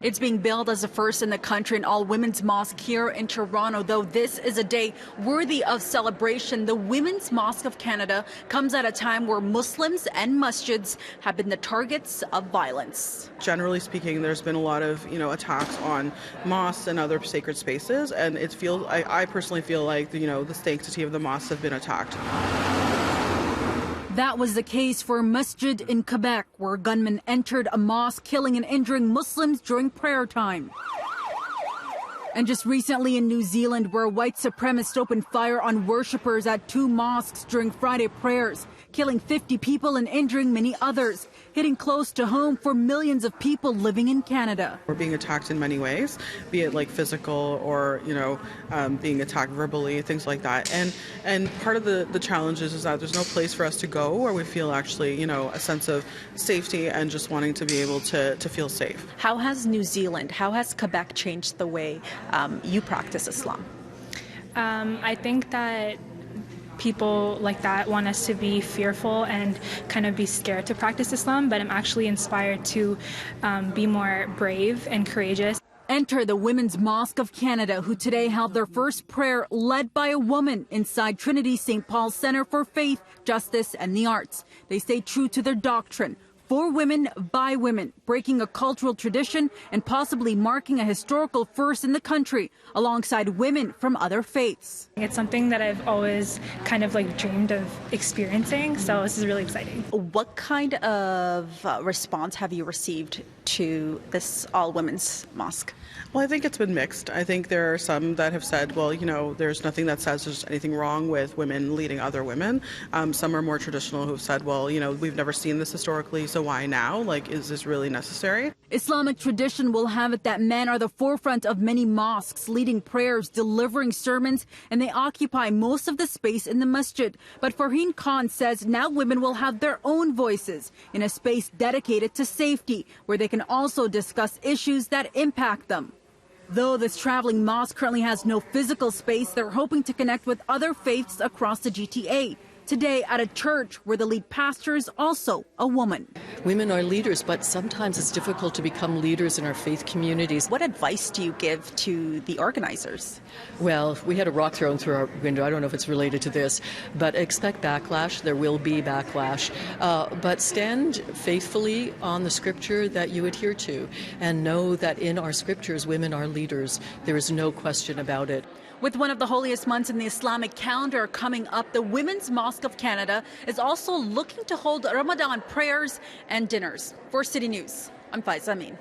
It's being billed as the first in the country and all-women's mosque here in Toronto. Though this is a day worthy of celebration, the Women's Mosque of Canada comes at a time where Muslims and masjids have been the targets of violence. Generally speaking, there's been a lot of, attacks on mosques and other sacred spaces, and I personally feel like, the sanctity of the mosques have been attacked. That was the case for a masjid in Quebec, where gunmen entered a mosque, killing and injuring Muslims during prayer time. And just recently in New Zealand, where a white supremacist opened fire on worshippers at two mosques during Friday prayers, killing 50 people and injuring many others, hitting close to home for millions of people living in Canada. We're being attacked in many ways, be it like physical or, being attacked verbally, things like that. And part of the challenge is that there's no place for us to go where we feel actually, a sense of safety and just wanting to be able to feel safe. How has New Zealand, how has Quebec changed the way you practice Islam? I think that people like that want us to be fearful and kind of be scared to practice Islam, but I'm actually inspired to be more brave and courageous. Enter the Women's Mosque of Canada, who today held their first prayer led by a woman inside Trinity St. Paul's Centre for Faith, Justice and the Arts. They stay true to their doctrine. For women, by women, breaking a cultural tradition and possibly marking a historical first in the country, alongside women from other faiths. It's something that I've always kind of dreamed of experiencing, so this is really exciting. What kind of response have you received to this all-women's mosque? Well, I think it's been mixed. I think there are some that have said, well, there's nothing that says there's anything wrong with women leading other women. Some are more traditional who've said, well, we've never seen this historically, so why now? Is this really necessary? Islamic tradition will have it that men are the forefront of many mosques, leading prayers, delivering sermons, and they occupy most of the space in the masjid. But Farheen Khan says now women will have their own voices in a space dedicated to safety, where they can also discuss issues that impact them. Though this traveling mosque currently has no physical space, they're hoping to connect with other faiths across the GTA. Today at a church where the lead pastor is also a woman. Women are leaders, but sometimes it's difficult to become leaders in our faith communities. What advice do you give to the organizers? Well, we had a rock thrown through our window. I don't know if it's related to this, but expect backlash. There will be backlash. But stand faithfully on the scripture that you adhere to and know that in our scriptures, women are leaders. There is no question about it. With one of the holiest months in the Islamic calendar coming up, the Women's Mosque of Canada is also looking to hold Ramadan prayers and dinners. For City News, I'm Faiza Amin.